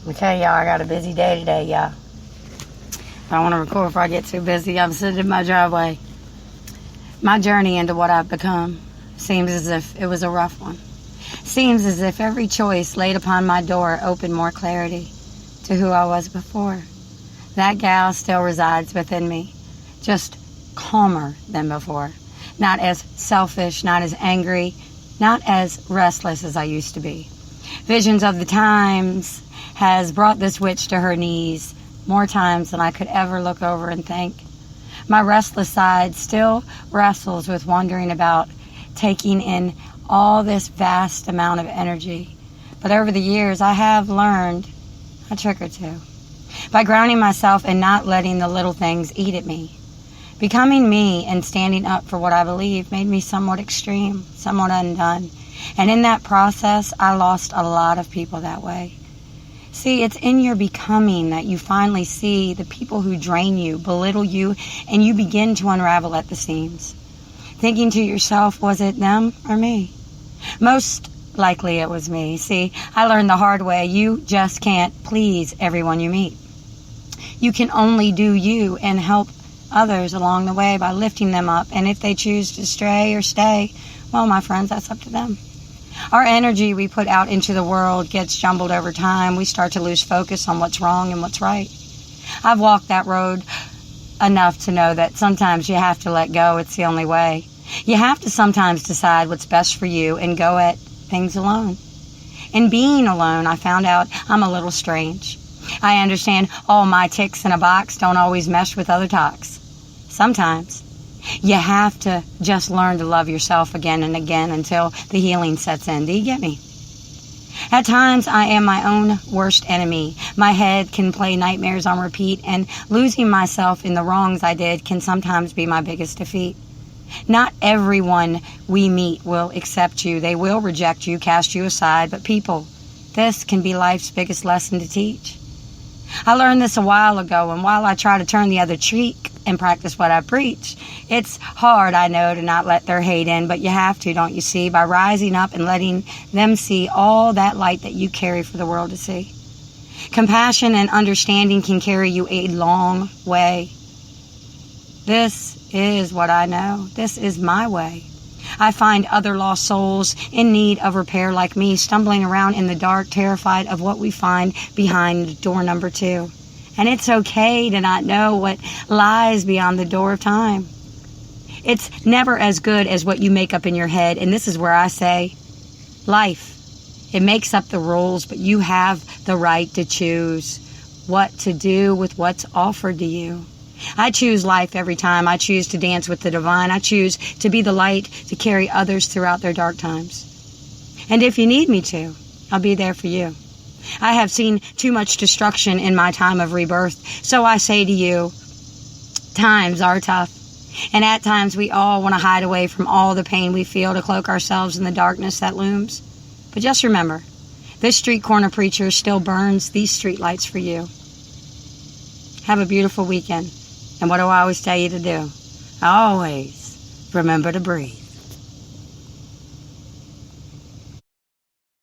I tell y'all, I got a busy day today, y'all. I want to record before I get too busy. I'm sitting in my driveway. My journey into what I've become seems as if it was a rough one. Seems as if every choice laid upon my door opened more clarity to who I was before. That gal still resides within me, just calmer than before. Not as selfish, not as angry, not as restless as I used to be. Visions of the times has brought this witch to her knees more times than I could ever look over and think. My restless side still wrestles with wondering about taking in all this vast amount of energy. But over the years, I have learned a trick or two. By grounding myself and not letting the little things eat at me. Becoming me and standing up for what I believe made me somewhat extreme, somewhat undone. And in that process, I lost a lot of people that way. See, it's in your becoming that you finally see the people who drain you, belittle you, and you begin to unravel at the seams. Thinking to yourself, was it them or me? Most likely it was me. See, I learned the hard way. You just can't please everyone you meet. You can only do you and help others along the way by lifting them up. And if they choose to stray or stay, well, my friends, that's up to them. Our energy we put out into the world gets jumbled over time. We start to lose focus on what's wrong and what's right. I've walked that road enough to know that sometimes you have to let go. It's the only way. You have to sometimes decide what's best for you and go at things alone. In being alone, I found out I'm a little strange. I understand all my ticks in a box don't always mesh with other talks. Sometimes. You have to just learn to love yourself again and again until the healing sets in. Do you get me? At times, I am my own worst enemy. My head can play nightmares on repeat, and losing myself in the wrongs I did can sometimes be my biggest defeat. Not everyone we meet will accept you. They will reject you, cast you aside. But people, this can be life's biggest lesson to teach. I learned this a while ago, and while I try to turn the other cheek and practice what I preach, it's hard, I know, to not let their hate in, but you have to, don't you see, by rising up and letting them see all that light that you carry for the world to see. Compassion and understanding can carry you a long way. This is what I know. This is my way. I find other lost souls in need of repair like me, stumbling around in the dark, terrified of what we find behind door number 2. And it's okay to not know what lies beyond the door of time. It's never as good as what you make up in your head. And this is where I say, life, it makes up the rules, but you have the right to choose what to do with what's offered to you. I choose life every time. I choose to dance with the divine. I choose to be the light to carry others throughout their dark times. And if you need me to, I'll be there for you. I have seen too much destruction in my time of rebirth. So I say to you, times are tough. And at times we all want to hide away from all the pain we feel to cloak ourselves in the darkness that looms. But just remember, this street corner preacher still burns these streetlights for you. Have a beautiful weekend. And what do I always tell you to do? Always remember to breathe.